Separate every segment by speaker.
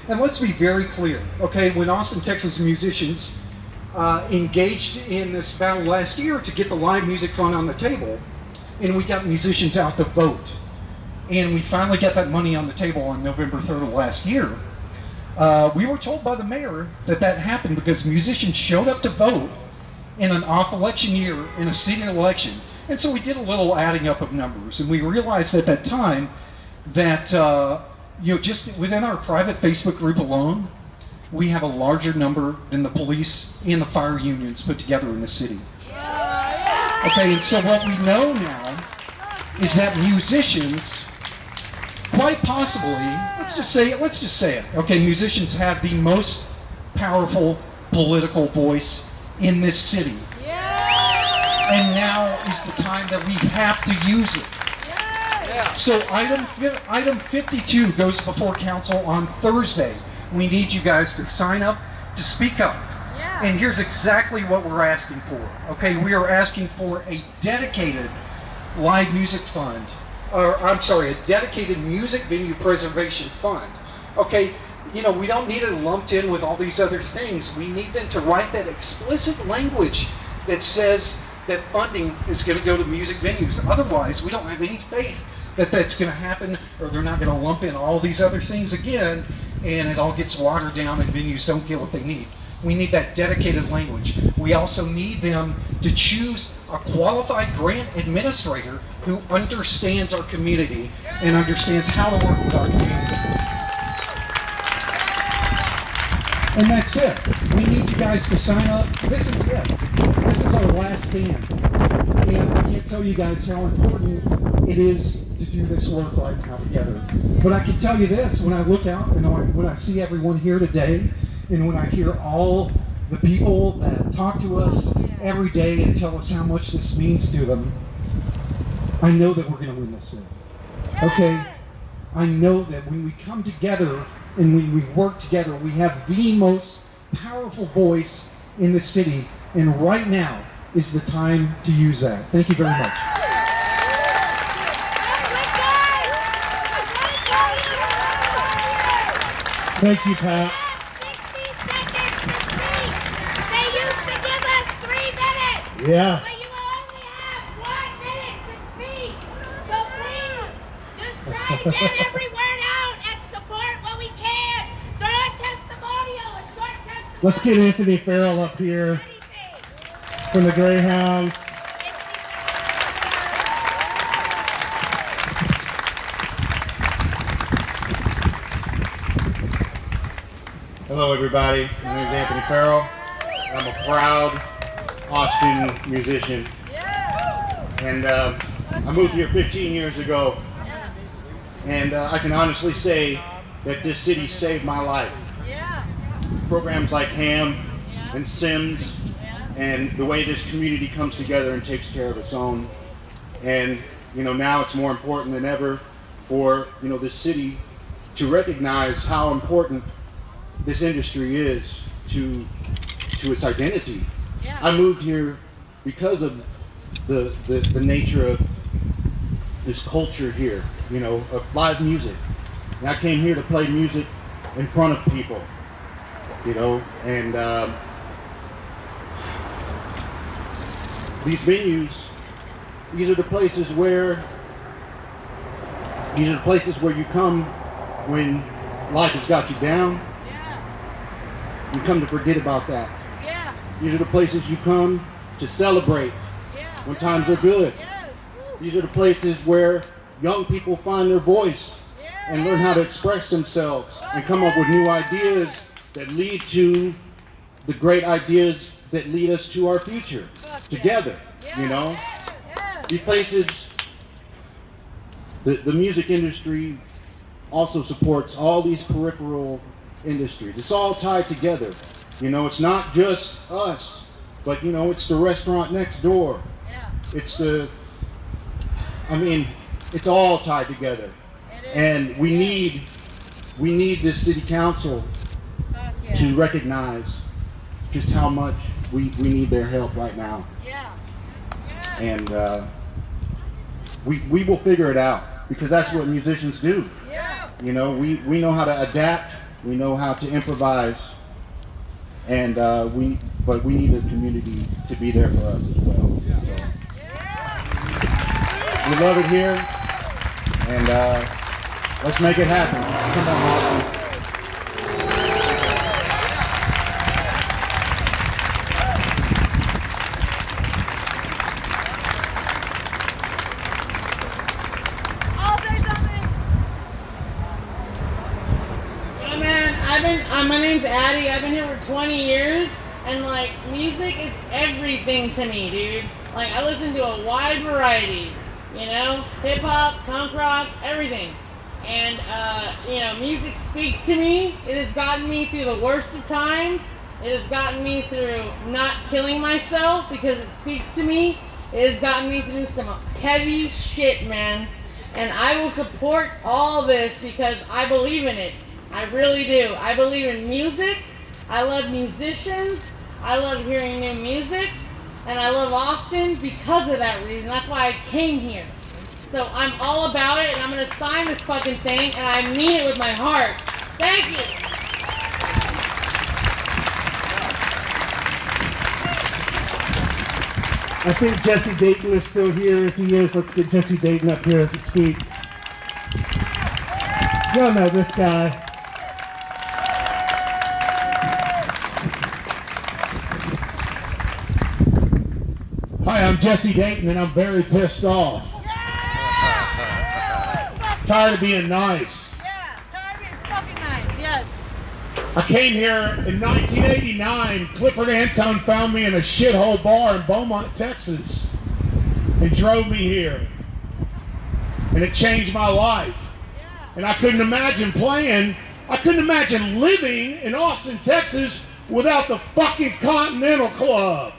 Speaker 1: And let's be very clear, okay? When Austin, Texas musicians engaged in this battle last year to get the live music fund on the table, and we got musicians out to vote, and we finally got that money on the table on November 3rd of last year, we were told by the mayor that that happened because musicians showed up to vote in an off-election year, in a city election. And so we did a little adding up of numbers, and we realized at that time that just within our private Facebook group alone, we have a larger number than the police and the fire unions put together in the city. Okay, and so what we know now is that musicians, quite possibly, let's just say it, okay, musicians have the most powerful political voice in this city. And now is the time that we have to use it. So item 52 goes before council on Thursday. We need you guys to sign up, to speak up. And here's exactly what we're asking for. Okay, we are asking for a dedicated live music fund, or I'm sorry, a dedicated music venue preservation fund. Okay, we don't need it lumped in with all these other things. We need them to write that explicit language that says that funding is going to go to music venues. Otherwise, we don't have any faith that that's going to happen, or they're not going to lump in all these other things again, and it all gets watered down and venues don't get what they need. We need that dedicated language. We also need them to choose a qualified grant administrator who understands our community and understands how to work with our community. And that's it. We need you guys to sign up. This is it. This is our last stand. And I can't tell you guys how important it is to do this work right now together. But I can tell you this, when I look out and when I see everyone here today, and when I hear all the people that talk to us every day and tell us how much this means to them, I know that we're going to win this thing. Okay? I know that when we come together and when we work together, we have the most powerful voice in the city, and right now is the time to use that. Thank you very much.
Speaker 2: Thank you, Pat.
Speaker 3: 60 seconds to speak. They used to give us 3 minutes.
Speaker 2: Yeah.
Speaker 3: But you only have 1 minute to speak. So please, just try to get every word out and support what we can. Throw a testimonial, a short testimonial.
Speaker 2: Let's get Anthony Farrell up here
Speaker 3: Anything.
Speaker 2: from the Greyhounds.
Speaker 4: Hello everybody, my name is Anthony Farrell. I'm a proud Austin musician. And I moved here 15 years ago. And I can honestly say that this city saved my life. Programs like HAM and Sims and the way this community comes together and takes care of its own. And now it's more important than ever for this city to recognize how important this industry is to its identity. I moved here because of the nature of this culture here, of live music. And I came here to play music in front of people, and these venues, these are the places where you come when life has got you down. You come to forget about that. These are the places you come to celebrate when times are good. These are the places where young people find their voice and learn how to express themselves and come up with new ideas that lead to the great ideas that lead us to our future together, These places, the music industry also supports all these peripheral industries. It's all tied together. It's not just us, but it's the restaurant next door. It's it's all tied together. And we need this city council to recognize just how much we need their help right now. And we will figure it out, because that's what musicians do. We know how to adapt We know how to improvise, and but we need a community to be there for us as well. So, we love it here, and let's make it happen. Come on, Austin.
Speaker 5: My name's Addie. I've been here for 20 years, and like, music is everything to me, dude. Like, I listen to a wide variety, you know, hip hop, punk rock, everything. And you know, music speaks to me. It has gotten me through the worst of times. It has gotten me through not killing myself because it speaks to me. It has gotten me through some heavy shit, man. And I will support all this because I believe in it. I really do. I believe in music. I love musicians. I love hearing new music. And I love Austin because of that reason. That's why I came here. So I'm all about it, and I'm going to sign this fucking thing, and I mean it with my heart. Thank you.
Speaker 2: I think Jesse Dayton is still here. If he is, let's get Jesse Dayton up here to speak. Y'all know this guy. Hi, I'm Jesse Dayton, and I'm very pissed off. Tired of being nice.
Speaker 5: Yeah, tired of being fucking nice, yes.
Speaker 2: I came here in 1989. Clifford Antone found me in a shithole bar in Beaumont, Texas, and drove me here. And it changed my life. And I couldn't imagine living in Austin, Texas without the fucking Continental Club.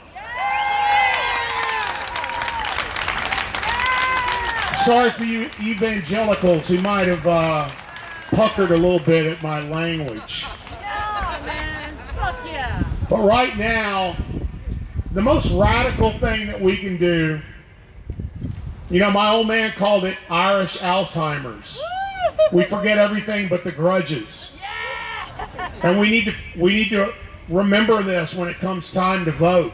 Speaker 2: Sorry for you evangelicals who might have puckered a little bit at my language.
Speaker 5: Yeah, man. Fuck yeah.
Speaker 2: But right now, the most radical thing that we can do, you know, my old man called it Irish Alzheimer's. We forget everything but the grudges. And we need to remember this when it comes time to vote.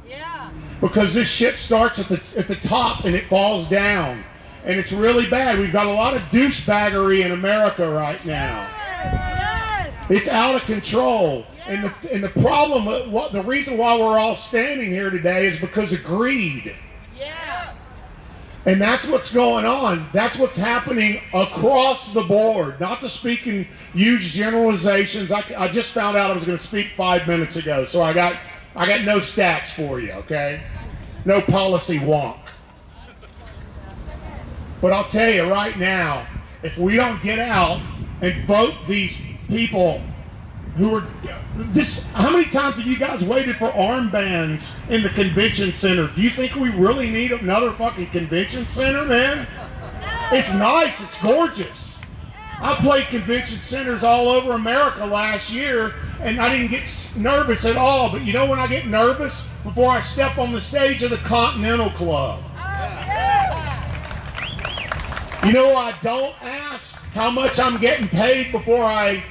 Speaker 5: Yeah.
Speaker 2: Because this shit starts at the top and it falls down. And it's really bad. We've got a lot of douchebaggery in America right now.
Speaker 5: Yes.
Speaker 2: It's out of control.
Speaker 5: Yeah.
Speaker 2: And the problem, the reason why we're all standing here today is because of greed.
Speaker 5: Yes.
Speaker 2: And that's what's going on. That's what's happening across the board. Not to speak in huge generalizations. I just found out I was going to speak 5 minutes ago, so I got no stats for you, okay? No policy wonk. But I'll tell you right now, if we don't get out and vote these people who are how many times have you guys waited for armbands in the convention center? Do you think we really need another fucking convention center, man? It's nice, it's gorgeous. I played convention centers all over America last year, and I didn't get nervous at all. But you know when I get nervous? Before I step on the stage of the Continental Club. You know, I don't ask how much I'm getting paid before I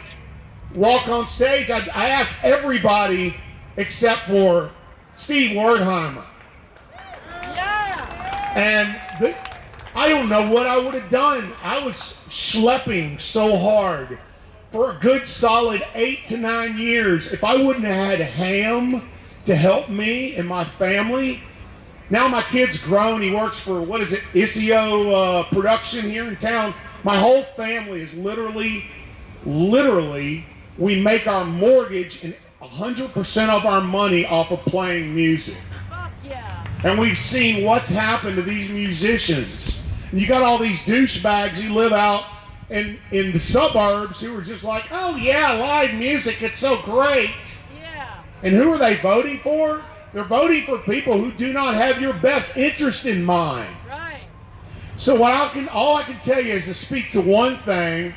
Speaker 2: walk on stage. I ask everybody except for Steve Wertheimer.
Speaker 5: Yeah.
Speaker 2: And I don't know what I would have done. I was schlepping so hard for a good solid 8 to 9 years. If I wouldn't have had Ham to help me and my family. Now my kid's grown. He works for, what is it, ISIO production here in town. My whole family is literally, we make our mortgage and 100% of our money off of playing music.
Speaker 5: Fuck yeah.
Speaker 2: And we've seen what's happened to these musicians. And you got all these douchebags who live out in the suburbs who are just like, oh yeah, live music, it's so great.
Speaker 5: Yeah.
Speaker 2: And who are they voting for? They're voting for people who do not have your best interest in mind.
Speaker 5: Right.
Speaker 2: So all I can tell you is to speak to one thing,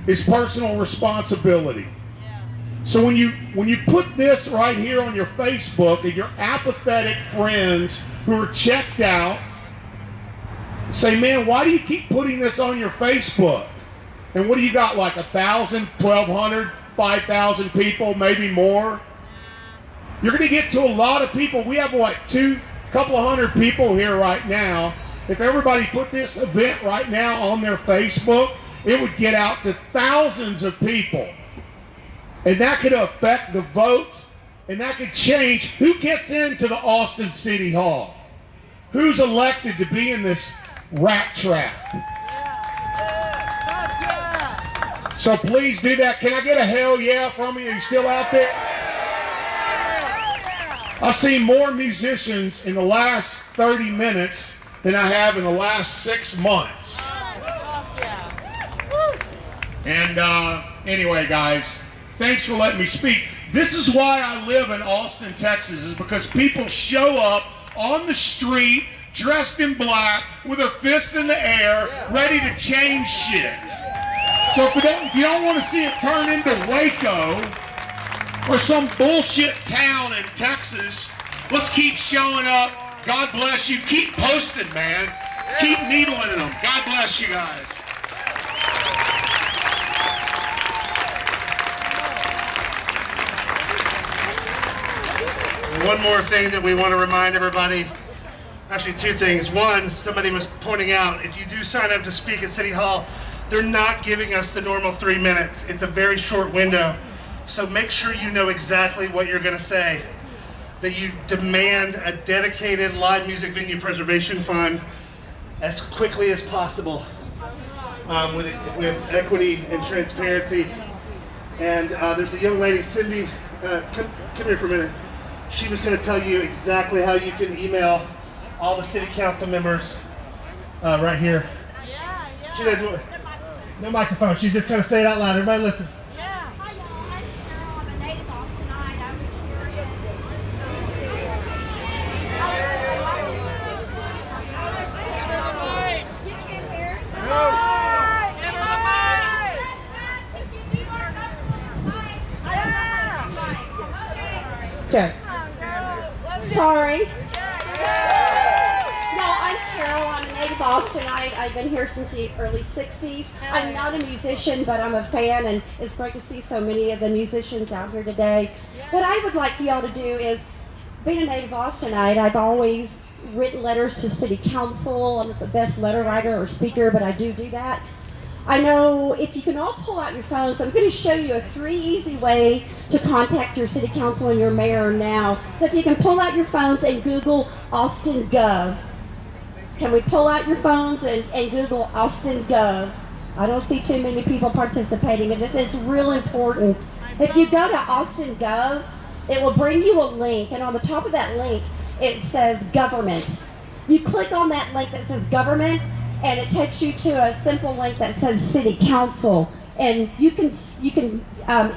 Speaker 2: is personal responsibility.
Speaker 5: Yeah.
Speaker 2: So when you put this right here on your Facebook and your apathetic friends who are checked out say, man, why do you keep putting this on your Facebook? And what do you got, like 1,000, 1,200, 5,000 people, maybe more? You're going to get to a lot of people. We have, what, couple of hundred people here right now. If everybody put this event right now on their Facebook, it would get out to thousands of people. And that could affect the vote, and that could change who gets into the Austin City Hall. Who's elected to be in this rat trap? So please do that. Can I get a hell yeah from you? Are you still out there? I've seen more musicians in the last 30 minutes than I have in the last 6 months. And anyway, guys, thanks for letting me speak. This is why I live in Austin, Texas, is because people show up on the street dressed in black with their fist in the air, ready to change shit. So if you don't want to see it turn into Waco or some bullshit town in Texas, let's keep showing up. God bless you. Keep posting, man. Keep needling them. God bless you guys.
Speaker 4: One more thing that we want to remind everybody, actually 2 things. One, somebody was pointing out, if you do sign up to speak at City Hall, they're not giving us the normal 3 minutes. It's a very short window. So make sure you know exactly what you're going to say. That you demand a dedicated live music venue preservation fund as quickly as possible with equity and transparency. And there's a young lady, Cindy, come here for a minute. She was going to tell you exactly how you can email all the city council members right here. She doesn't, no microphone. She's just going to say it out loud. Everybody listen.
Speaker 3: Hi y'all, I'm Hiram. I'm a native Austinite. I was here You can hear?
Speaker 6: Okay. Sorry. No, I'm Carol. I'm a native Austinite. I've been here since the early 60s. I'm not a musician, but I'm a fan, and it's great to see so many of the musicians out here today. What I would like for y'all to do is, being a native Austinite, I've always written letters to city council. I'm not the best letter writer or speaker, but I do that. I know if you can all pull out your phones, I'm going to show you a 3 easy way to contact your city council and your mayor now. So if you can pull out your phones and Google Austin Gov. Can we pull out your phones and Google Austin Gov? I don't see too many people participating in this. It's real important. If you go to Austin Gov, it will bring you a link, and on the top of that link, it says government. You click on that link that says government, and it takes you to a simple link that says City Council, and you can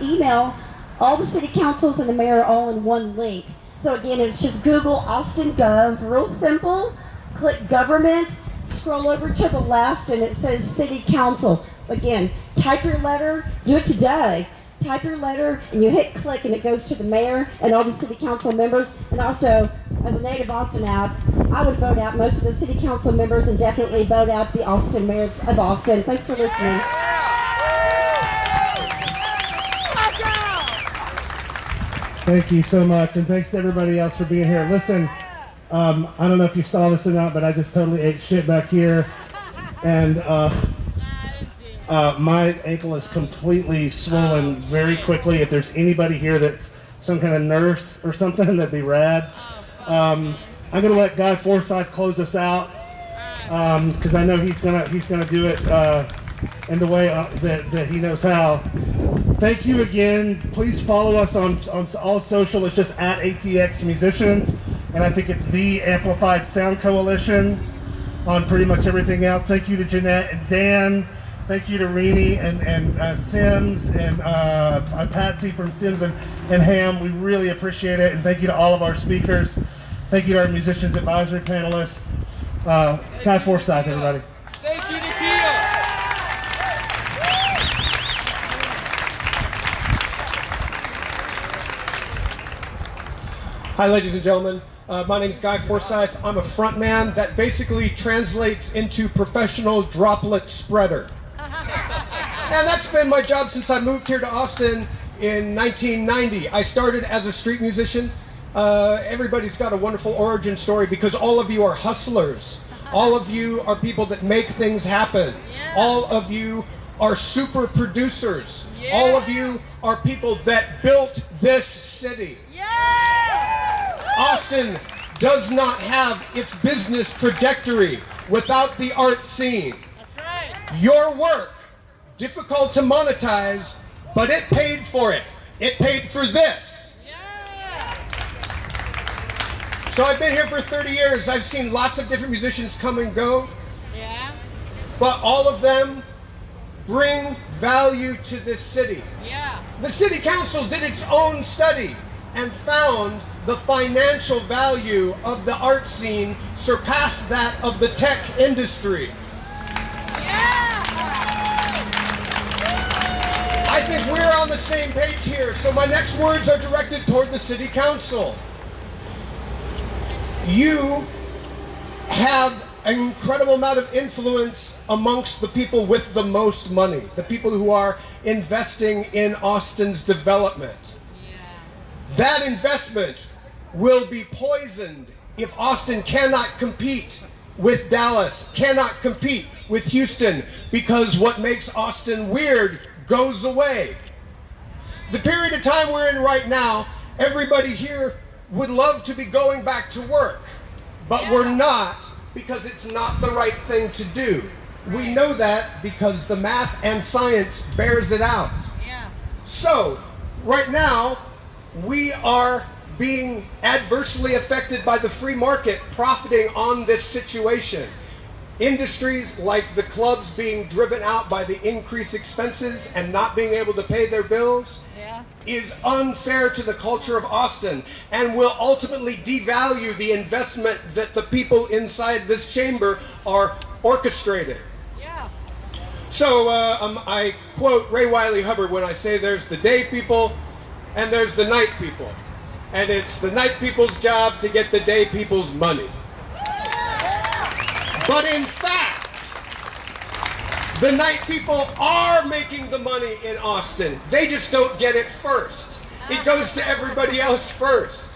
Speaker 6: email all the city councils and the mayor all in one link. So again, it's just Google Austin Gov, real simple. Click government, scroll over to the left, and it says City Council. Again, type your letter. Do it today. Type your letter, and you hit click, and it goes to the mayor and all the city council members. And also, as a native Austinite, I would vote out most of the city council members and definitely vote out the Austin mayor of Austin. Thanks for listening.
Speaker 2: Thank you so much, and thanks to everybody else for being here. Listen, I don't know if you saw this or not, but I just totally ate shit back here, and my ankle is completely swollen very quickly. If there's anybody here that's some kind of nurse or something, that'd be rad. I'm gonna let Guy Forsyth close us out because I know he's gonna do it in the way that he knows how. Thank you again. Please follow us on all social. It's just at ATX Musicians, and I think it's the Amplified Sound Coalition on pretty much everything else. Thank you to Jeanette and Dan. Thank you to Renee and Sims and Patsy from Sims and Ham. We really appreciate it. And thank you to all of our speakers. Thank you to our musicians advisory panelists. Guy Forsyth, everybody.
Speaker 7: Thank you, Nikhil.
Speaker 8: Hi, ladies and gentlemen. My name is Guy Forsyth. I'm a front man. That basically translates into professional droplet spreader. And that's been my job since I moved here to Austin in 1990. I started as a street musician. Everybody's got a wonderful origin story because all of you are hustlers. All of you are people that make things happen. All of you are super producers. All of you are people that built this city. Austin does not have its business trajectory without the art scene.
Speaker 5: That's right.
Speaker 8: Your work, difficult to monetize, but it paid for it. It paid for this. So I've been here for 30 years. I've seen lots of different musicians come and go. But all of them bring value to this city. The city council did its own study and found the financial value of the art scene surpassed that of the tech industry. I think we're on the same page here, so my next words are directed toward the city council. You have an incredible amount of influence amongst the people with the most money, the people who are investing in Austin's development. That investment will be poisoned if Austin cannot compete with Dallas, cannot compete with Houston, because what makes Austin weird goes away. The period of time we're in right now, everybody here would love to be going back to work, but we're not, because it's not the right thing to do. We know that because the math and science bears it out. So, right now, we are being adversely affected by the free market profiting on this situation. Industries like the clubs being driven out by the increased expenses and not being able to pay their bills is unfair to the culture of Austin and will ultimately devalue the investment that the people inside this chamber are orchestrating. So I quote Ray Wiley Hubbard when I say there's the day people and there's the night people. And it's the night people's job to get the day people's money. But in fact, the night people are making the money in Austin. They just don't get it first. It goes to everybody else first.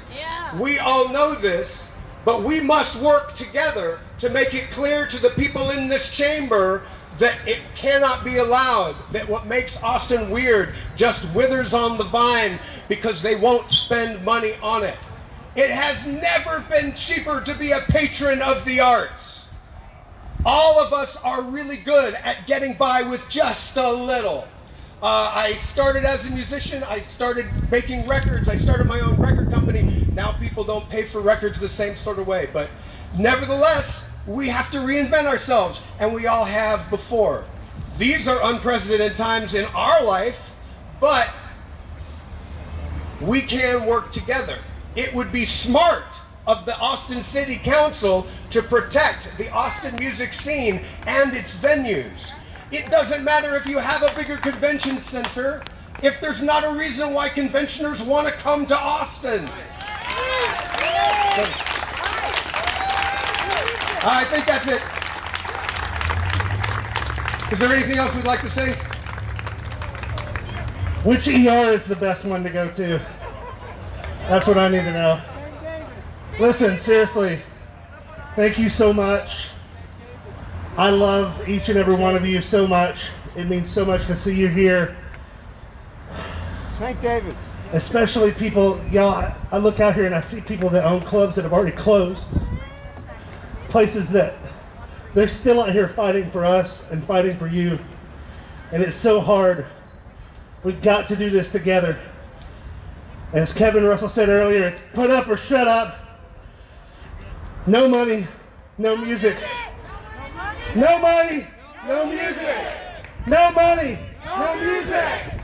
Speaker 8: We all know this, but we must work together to make it clear to the people in this chamber that it cannot be allowed, that what makes Austin weird just withers on the vine because they won't spend money on it. It has never been cheaper to be a patron of the arts. All of us are really good at getting by with just a little. I started as a musician, I started making records, I started my own record company. Now people don't pay for records the same sort of way, but nevertheless, we have to reinvent ourselves, and we all have before. These are unprecedented times in our life, but we can work together. It would be smart of the Austin City Council to protect the Austin music scene and its venues. It doesn't matter if you have a bigger convention center, if there's not a reason why conventioners want to come to Austin. I think that's it. Is there anything else we'd like to say?
Speaker 2: Which ER is the best one to go to? That's what I need to know. Listen, seriously, thank you so much. I love each and every one of you so much. It means so much to see you here.
Speaker 4: St. David's.
Speaker 2: Especially people, y'all, I look out here and I see people that own clubs that have already closed. Places that they're still out here fighting for us and fighting for you. And it's so hard. We've got to do this together. As Kevin Russell said earlier, it's put up or shut up. No money, no music. No money, no music. No money, no music.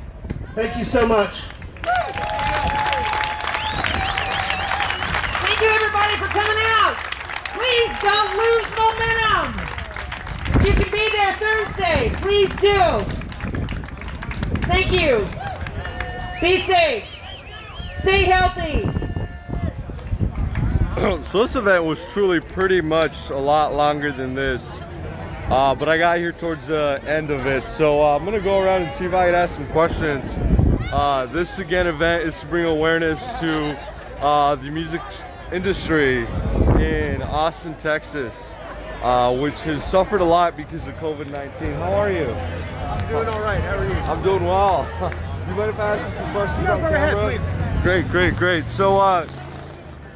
Speaker 2: Thank you so much.
Speaker 7: Thank you everybody for coming out. Please don't lose momentum. If you can be there Thursday, please do. Thank you. Be safe. Stay healthy.
Speaker 9: So this event was truly pretty much a lot longer than this. but I got here towards the end of it. So I'm gonna go around and see if I can ask some questions. This again event is to bring awareness to the music industry in Austin, Texas, which has suffered a lot because of COVID-19. How are you?
Speaker 8: I'm doing all right. How are you?
Speaker 9: I'm doing well. Do you mind if I ask you some questions?
Speaker 8: No,
Speaker 9: on
Speaker 8: go ahead,
Speaker 9: camera?
Speaker 8: please.
Speaker 9: Great, great, great. So,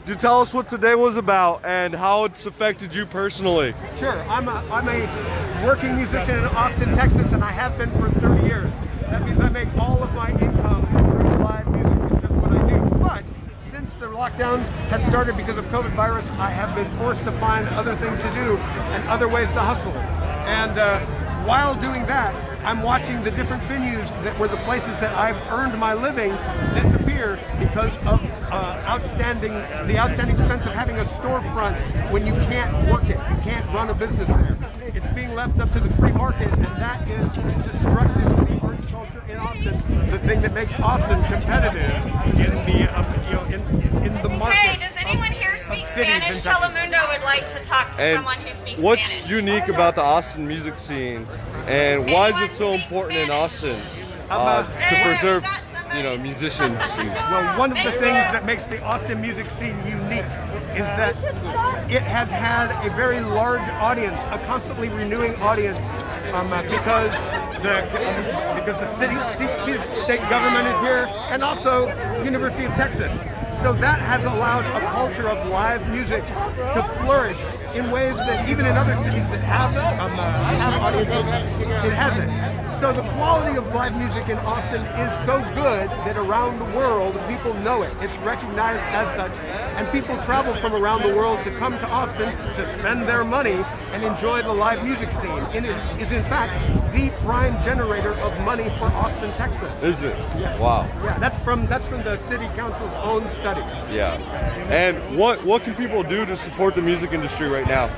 Speaker 9: do tell us what today was about and how it's affected you personally.
Speaker 8: Sure. I'm a working musician in Austin, Texas, and I have been for 30 years. That means I make all of my income from live music. It's just what I do. But since the lockdown has started because of COVID virus, I have been forced to find other things to do and other ways to hustle. And while doing that, I'm watching the different venues that were the places that I've earned my living disappear because of the outstanding expense of having a storefront when you can't work it, you can't run a business there. It's being left up to the free market, and that is destructive to the arts culture in Austin. The thing that makes Austin competitive in the market.
Speaker 10: Hey, does anyone here speak Spanish? Telemundo would like to talk to someone who speaks
Speaker 9: what's
Speaker 10: Spanish.
Speaker 9: What's unique about the Austin music scene, and why is it so important in Austin to preserve, musicians?
Speaker 8: Well, one of the things that makes the Austin music scene unique is that it has had a very large audience, a constantly renewing audience, because the state government is here, and also University of Texas. So that has allowed a culture of live music to flourish in ways that even in other cities that have audiences, it hasn't. So the quality of live music in Austin is so good that around the world people know it. It's recognized as such, and people travel from around the world to come to Austin to spend their money and enjoy the live music scene. And it is in fact the prime generator of money for Austin, Texas.
Speaker 9: Is it?
Speaker 8: Yes.
Speaker 9: Wow.
Speaker 8: Yeah, that's from the city council's own study.
Speaker 9: Yeah. And what can people do to support the music industry right now?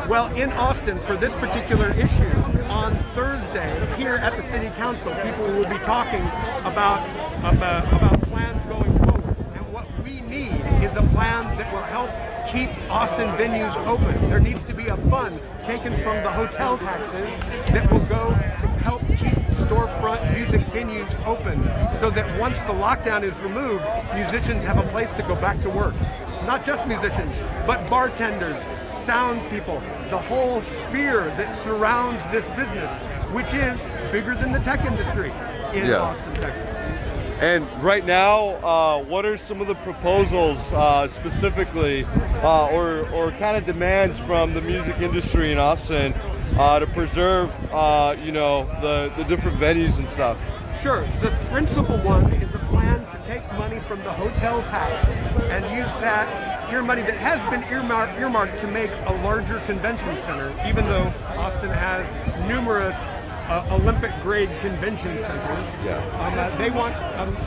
Speaker 8: Well, in Austin, for this particular issue, on Thursday, here at the city council, people will be talking about plans going forward. And what we need is a plan that will help keep Austin venues open. There needs to be a fund taken from the hotel taxes that will go to help keep storefront music venues open, so that once the lockdown is removed, musicians have a place to go back to work. Not just musicians, but bartenders, sound people, the whole sphere that surrounds this business, which is bigger than the tech industry in Austin, Texas.
Speaker 9: And right now, what are some of the proposals specifically, or kind of demands from the music industry in Austin to preserve, the different venues and stuff?
Speaker 8: Sure. The principal one is a plan to take money from the hotel tax and use that money that has been earmarked to make a larger convention center, even though Austin has numerous Olympic-grade convention centers.
Speaker 9: Yeah.
Speaker 8: They want,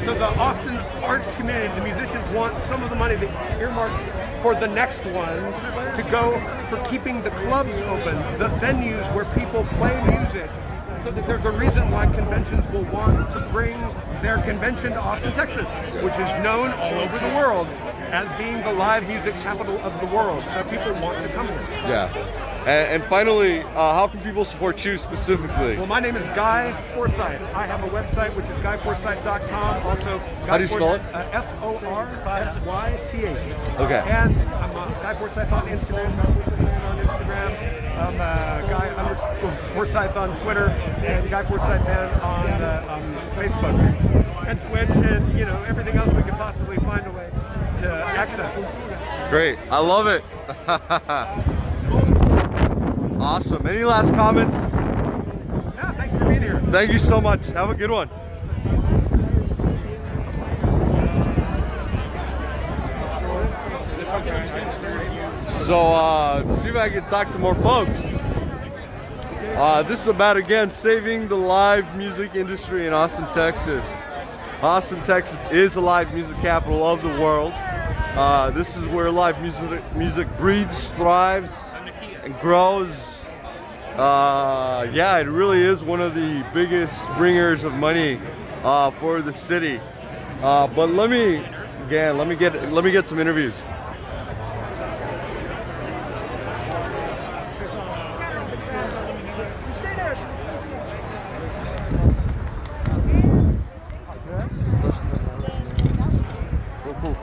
Speaker 8: so the Austin arts community, the musicians want some of the money that earmarked for the next one to go for keeping the clubs open, the venues where people play music, so that there's a reason why conventions will want to bring their convention to Austin, Texas, which is known all over the world as being the live music capital of the world. So people want to come here.
Speaker 9: Yeah. And finally, how can people support you specifically?
Speaker 8: Well, my name is Guy Forsyth. I have a website, which is guyforsyth.com. Also,
Speaker 9: how do you spell it?
Speaker 8: Forsyth.
Speaker 9: Okay.
Speaker 8: And I'm Guy Forsyth on Instagram. Guy Forsyth on Twitter, and Guy Forsyth Band on Facebook and Twitch, and everything else we could possibly find a way to access.
Speaker 9: Great, I love it. Awesome. Any last comments?
Speaker 8: Yeah, thanks for being here.
Speaker 9: Thank you so much. Have a good one. So, see if I can talk to more folks. This is about, again, saving the live music industry in Austin, Texas. Austin, Texas is the live music capital of the world. This is where live music breathes, thrives, and grows. Yeah, it really is one of the biggest bringers of money for the city. But let me get some interviews.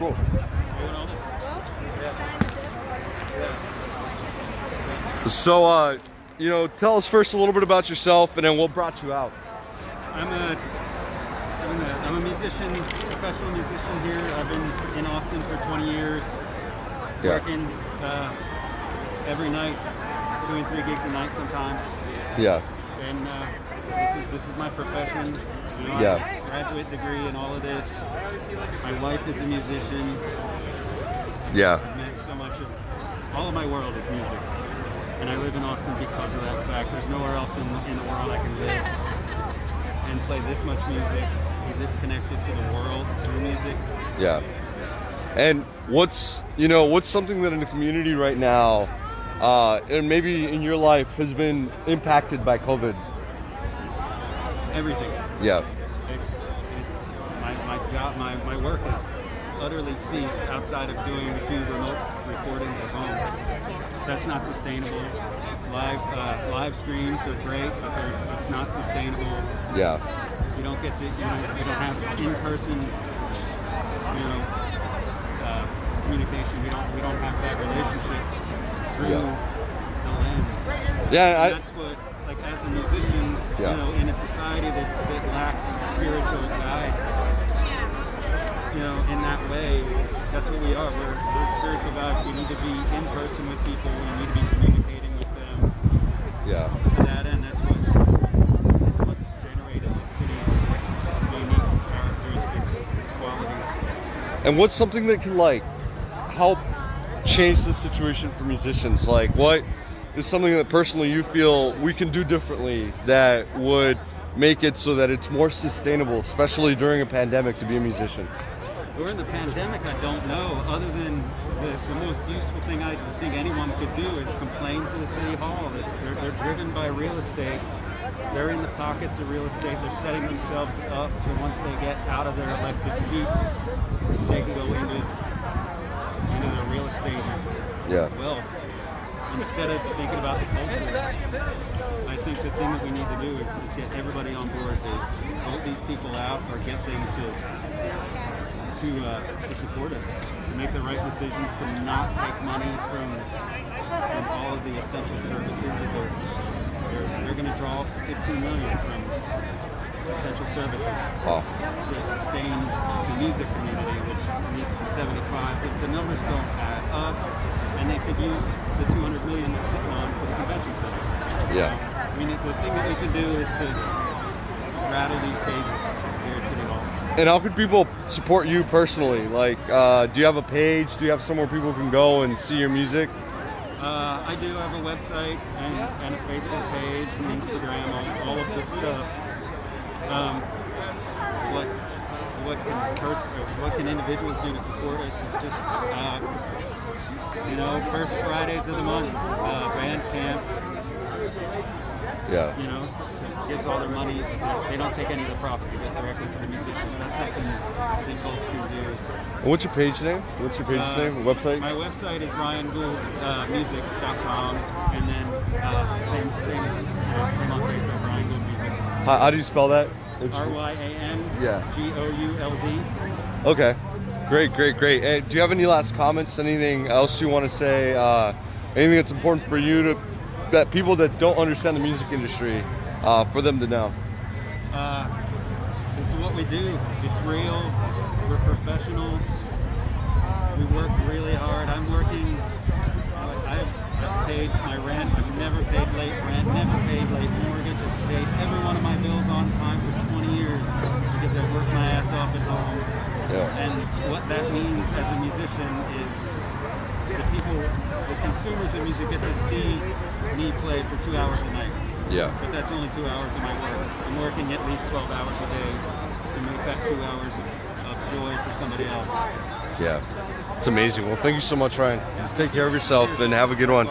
Speaker 9: cool. So, you know, tell us first a little bit about yourself, and then what brought you out.
Speaker 11: I'm a musician, professional musician here. I've been in Austin for 20 years, working every night, doing 3 gigs a night sometimes.
Speaker 9: Yeah.
Speaker 11: And this is my profession. You know, I have a graduate degree in all of this. My wife is a musician.
Speaker 9: Yeah.
Speaker 11: I've met so much of, all of my world is music. And I live in Austin because of that fact. There's nowhere else in the world I can live and play this much music, be this connected to the world through music.
Speaker 9: Yeah. And what's something that in the community right now, and maybe in your life, has been impacted by COVID?
Speaker 11: Everything.
Speaker 9: Yeah.
Speaker 11: My job, my work is utterly ceased outside of doing a few remote recordings at home. That's not sustainable. Live streams are great, but it's not sustainable.
Speaker 9: Yeah.
Speaker 11: You don't get to, you don't have in-person, communication. We don't have that relationship through the lens.
Speaker 9: Yeah.
Speaker 11: And that's what, like, as a musician, in a society that lacks spiritual guides, in that way, that's what we are. We're spiritual guides. We need to be in person with people. We need to be communicating with them.
Speaker 9: Yeah.
Speaker 11: To that end, that's what's generated the city's unique characteristics, qualities.
Speaker 9: And what's something that can, like, help change the situation for musicians? Like, what is something that personally you feel we can do differently that would make it so that it's more sustainable, especially during a pandemic, to be a musician?
Speaker 11: During the pandemic, I don't know, other than the most useful thing I think anyone could do is complain to the city hall. They're driven by real estate. They're in the pockets of real estate. They're setting themselves up to, once they get out of their elected seats, they can go into their real estate wealth. Instead of thinking about the culture, I think the thing that we need to do is get everybody on board to vote these people out or get them to support us, to make the right decisions, to not take money from all of the essential services that they're going to draw $15 million from essential services to sustain the music community, which needs the 75. The numbers don't add up, and they could use the $200 million they're sitting on for the convention center.
Speaker 9: Yeah.
Speaker 11: I mean, the thing that we can do is to rattle these cages here at City Hall.
Speaker 9: And how can people support you personally? Like, do you have a page? Do you have somewhere people can go and see your music?
Speaker 11: I do have a website and a Facebook page and Instagram, all of this stuff. What can individuals do to support us is just, first Fridays of the month, band camp.
Speaker 9: Yeah.
Speaker 11: Gives all their money. They don't take any of the profits. It goes directly to the musicians. That's something that folks can do.
Speaker 9: And what's your page name? What's your page name? Website?
Speaker 11: My website is RyanGouldmusic.com, and then same on Facebook, Ryan Gould Music.
Speaker 9: How do you spell that?
Speaker 11: RyanGould.
Speaker 9: Okay. Great. And do you have any last comments? Anything else you want to say? Anything that's important for you that people that don't understand the music industry, for them to know?
Speaker 11: This is what we do. It's real. We're professionals. We work really hard. I'm working. I've paid my rent. I've never paid late rent. Never paid late mortgage. I've paid every one of my bills on time for 20 years because I work my ass off at home.
Speaker 9: Yeah.
Speaker 11: And what that means as a musician is the consumers of music get to see me play for 2 hours a night.
Speaker 9: Yeah.
Speaker 11: But that's only 2 hours of my work. I'm working at least 12 hours a day to make that 2 hours of joy for somebody else.
Speaker 9: Yeah. It's amazing. Well, thank you so much, Ryan. Take care of yourself and have a good one.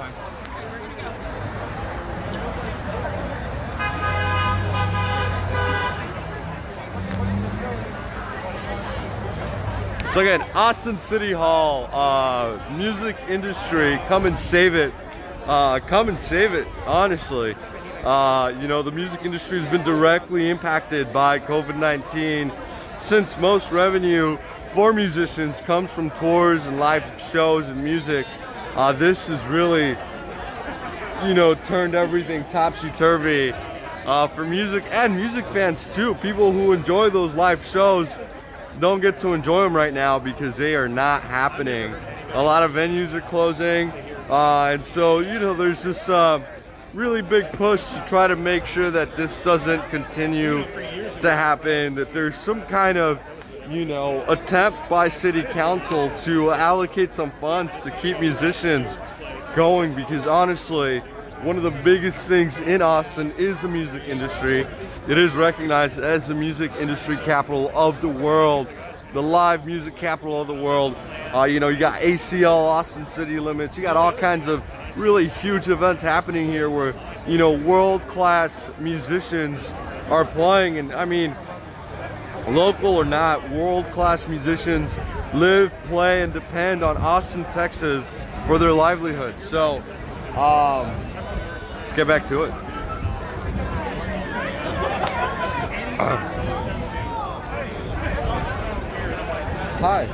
Speaker 9: So again, Austin City Hall, music industry, come and save it. Come and save it, honestly. The music industry has been directly impacted by COVID-19 since most revenue for musicians comes from tours and live shows and music. This has really, you know, turned everything topsy-turvy for music and music fans too. People who enjoy those live shows don't get to enjoy them right now because they are not happening. A lot of venues are closing, and so, you know, there's this really big push to try to make sure that this doesn't continue to happen, that there's some kind of, you know, attempt by city council to allocate some funds to keep musicians going, because honestly, one of the biggest things in Austin is the music industry. It is recognized as the music industry capital of the world, the live music capital of the world. You know, you got ACL, Austin City Limits, you got all kinds of really huge events happening here where, you know, world-class musicians are playing. And I mean, local or not, world-class musicians live, play, and depend on Austin, Texas for their livelihood. So, let's get back to it. Hi,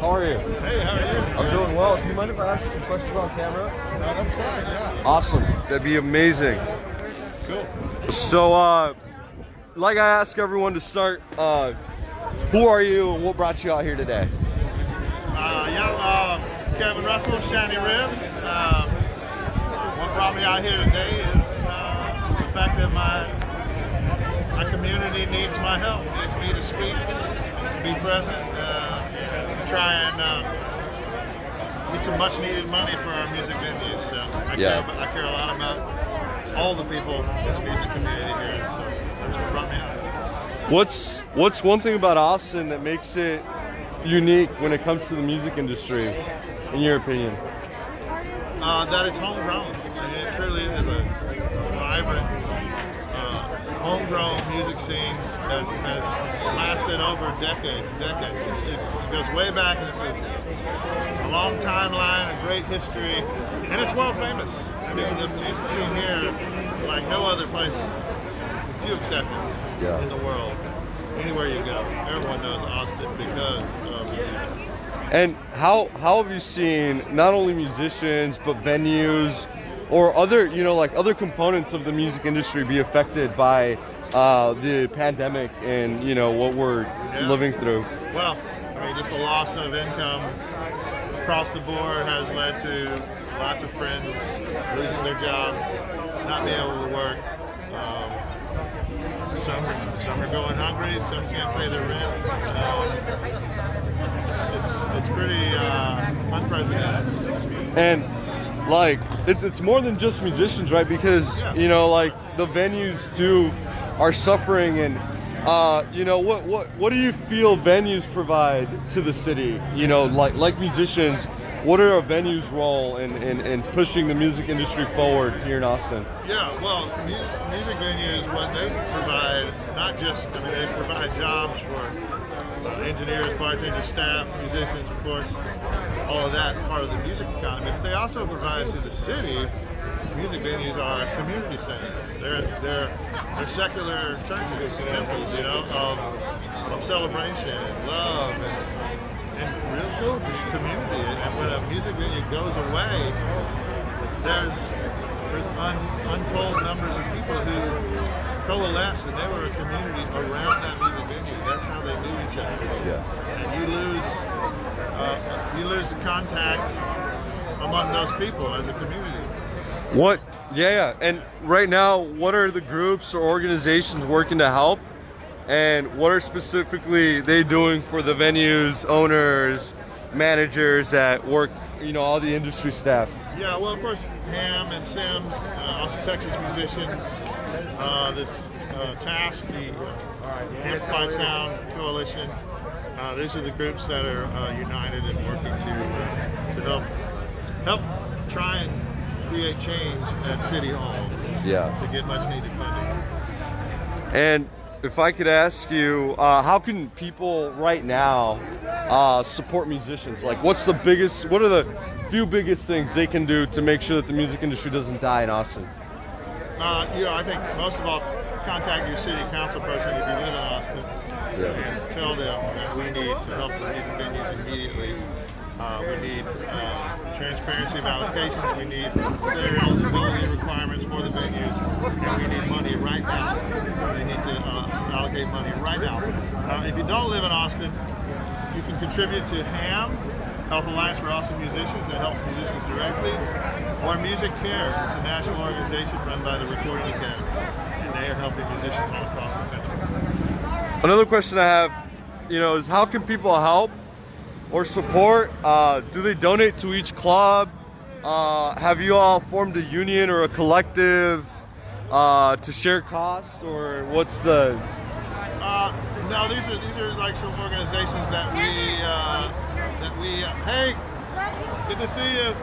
Speaker 9: how are you?
Speaker 12: Hey, how are you?
Speaker 9: I'm doing well. Do you mind if I ask you some questions on camera?
Speaker 12: No, that's fine, yeah.
Speaker 9: Awesome, that'd be amazing.
Speaker 12: Cool.
Speaker 9: So, like I ask everyone to start, who are you and what brought you out here today?
Speaker 12: Kevin Russell, Shiny Ribs. What brought me out here today is the fact that my community needs my help, needs me to speak, to be present, try and get some much needed money for our music venues. So I care a lot about all the people in the music community here, so that's what brought me out.
Speaker 9: What's one thing about Austin that makes it unique when it comes to the music industry, in your opinion?
Speaker 12: That it's homegrown. I mean, it truly is a vibrant, homegrown music scene that has lasted over decades and decades. It goes way back, and it's a long timeline, a great history, and it's world famous. I mean, the music scene here, like no other place, if you accept it, in the world, anywhere you go, everyone knows Austin because of the music.
Speaker 9: And how have you seen not only musicians but venues or other, you know, like other components of the music industry be affected by the pandemic and, you know, what we're living through?
Speaker 12: Well, I mean, just the loss of income across the board has led to lots of friends losing their jobs, not being able to work. Some are going hungry, some can't pay their rent. It's pretty unprecedented.
Speaker 9: And like it's more than just musicians, right? Because you know, like the venues too are suffering, and you know, what do you feel venues provide to the city? You know, like musicians, what are our venues' role in pushing the music industry forward here in Austin?
Speaker 12: Yeah, well, music venues, what they provide, not just, I mean, they provide jobs for engineers, bartenders, staff, musicians, of course, all of that part of the music economy. But they also provide to the city. Music venues are community centers. They're secular churches, temples, you know, of celebration and love and real community. And when a music venue goes away, there's untold numbers of people who coalesce, and they were a community around that music venue. That's how they knew each other. Yeah. And you lose the contact among those people as a community.
Speaker 9: What? Yeah. And right now, what are the groups or organizations working to help? And what are specifically they doing for the venues, owners, managers that work, you know, all the industry staff?
Speaker 12: Yeah, well, of course, Ham and Sims, Austin, Texas musicians, this task, the Amplified Sound Coalition. These are the groups that are united and working to help try and create change at City Hall. To get much needed funding.
Speaker 9: And if I could ask you, how can people right now support musicians? Like, what are the few biggest things they can do to make sure that the music industry doesn't die in Austin?
Speaker 12: You know, I think most of all, contact your city council person if you live in Austin. and tell them that we need to help the music venues immediately. We need transparency of allocations. We need clear eligibility requirements for the venues, and we need money right now. They need to allocate money right now. If you don't live in Austin, you can contribute to HAM, Health Alliance for Austin Musicians, that helps musicians directly, or Music Cares. It's a national organization run by the Recording Academy, and they are helping musicians all across the country.
Speaker 9: Another question I have, is how can people help or support? Do they donate to each club? Have you all formed a union or a collective to share costs, or what's the?
Speaker 12: No, these are like some organizations that we hey, good to see you.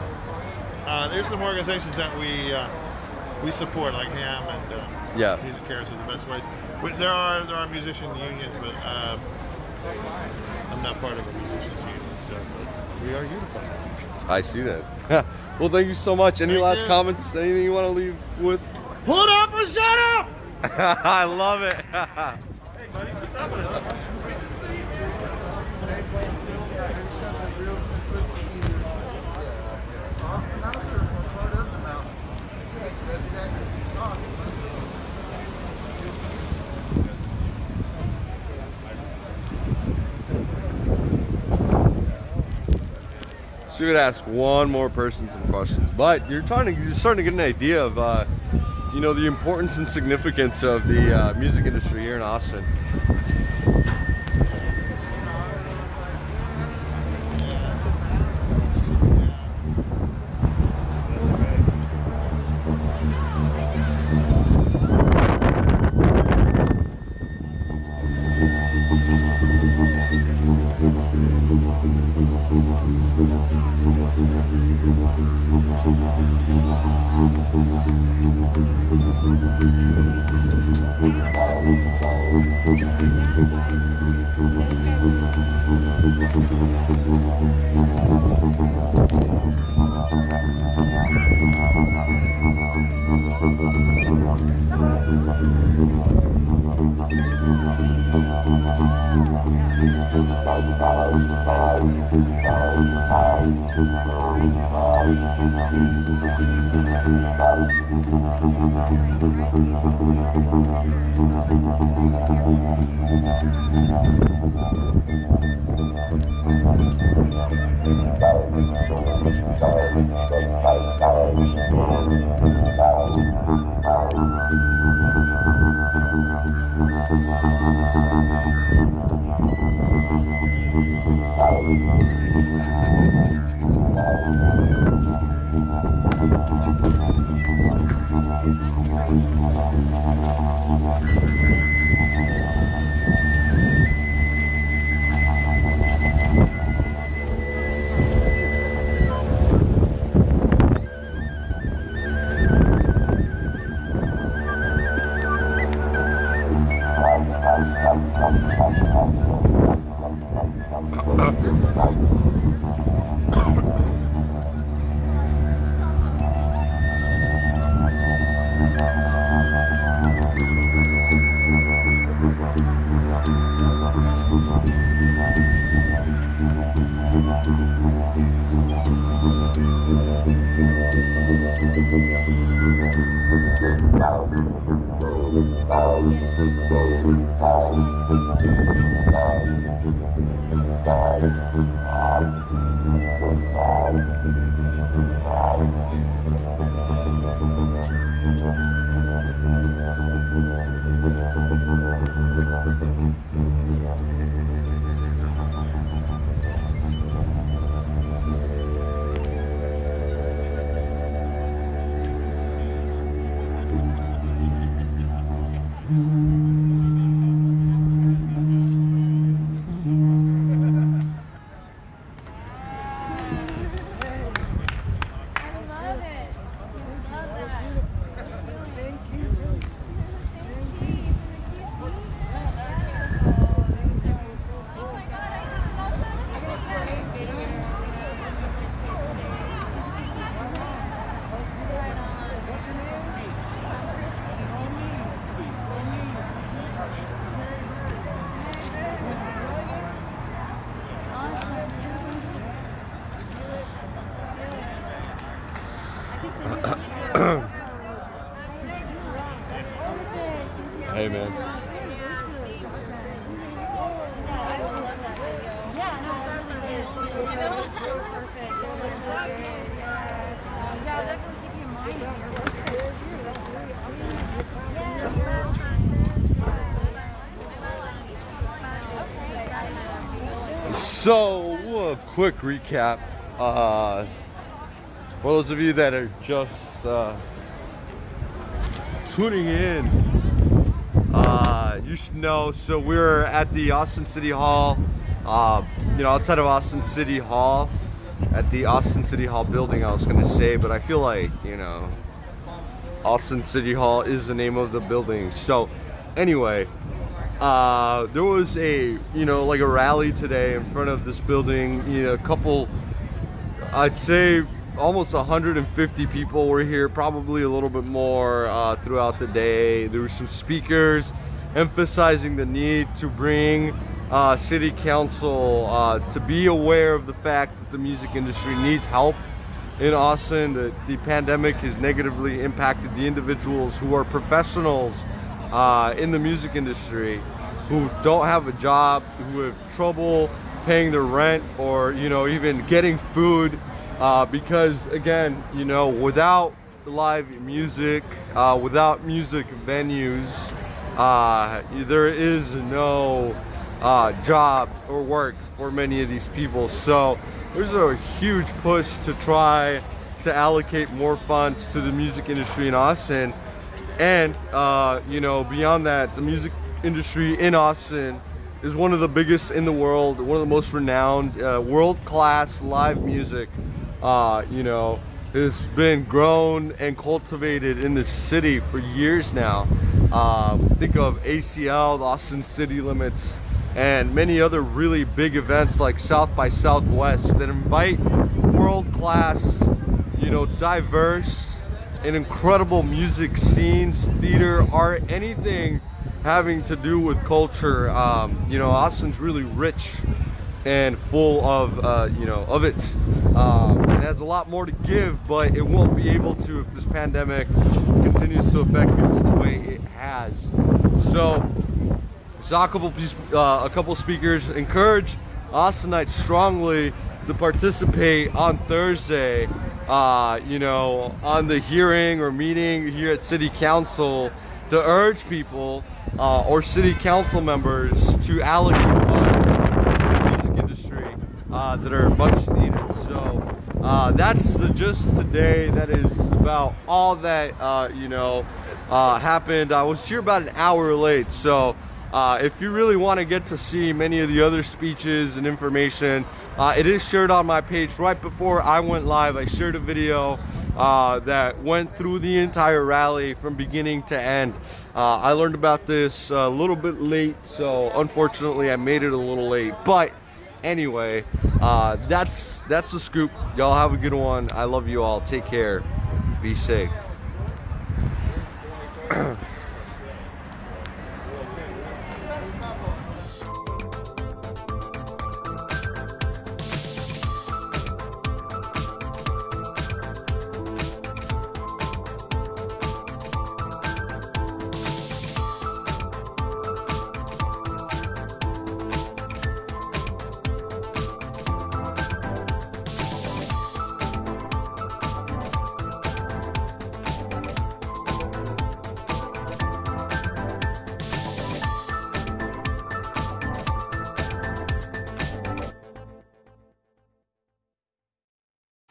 Speaker 12: There's some organizations that we support, like HAM and Music Cares are the best ways. There are musician unions, but I'm not part of a musicians union, so we are unified.
Speaker 9: I see that. Well, thank you so much. Any last comments? Anything you want to leave with?
Speaker 12: Put up or shut up!
Speaker 9: I love it.
Speaker 12: Hey, buddy, what's up with it?
Speaker 9: So you're gonna ask one more person some questions, but you're starting to get an idea of the importance and significance of the music industry here in Austin. So, a quick recap. For those of you that are just tuning in, you should know. So we're at the Austin City Hall, outside of Austin City Hall, at the Austin City Hall building, I was gonna say, but I feel like, Austin City Hall is the name of the building. So anyway, there was a a rally today in front of this building. A couple, I'd say almost 150 people were here, probably a little bit more throughout the day. There were some speakers emphasizing the need to bring city council to be aware of the fact that the music industry needs help in Austin, that the pandemic has negatively impacted the individuals who are professionals in the music industry, who don't have a job, who have trouble paying their rent, or even getting food, because again, without live music, without music venues, there is no job or work for many of these people. So there's a huge push to try to allocate more funds to the music industry in Austin. And beyond that, the music industry in Austin is one of the biggest in the world, one of the most renowned, world-class live music has been grown and cultivated in this city for years now. Think of ACL, the Austin City Limits, and many other really big events like South by Southwest that invite world-class, diverse and incredible music scenes, theater, art, anything having to do with culture. Austin's really rich and full of it. It has a lot more to give, but it won't be able to if this pandemic continues to affect people the way it has. So saw a couple speakers encourage Austinites strongly to participate on Thursday, on the hearing or meeting here at City Council, to urge people or City Council members to allocate funds to the music industry that are much needed. So that's the gist today. That is about all that happened. I was here about an hour late, so if you really want to get to see many of the other speeches and information, it is shared on my page. Right before I went live, I shared a video that went through the entire rally from beginning to end. I learned about this a little bit late, so unfortunately I made it a little late. But anyway, that's the scoop. Y'all have a good one. I love you all. Take care. Be safe.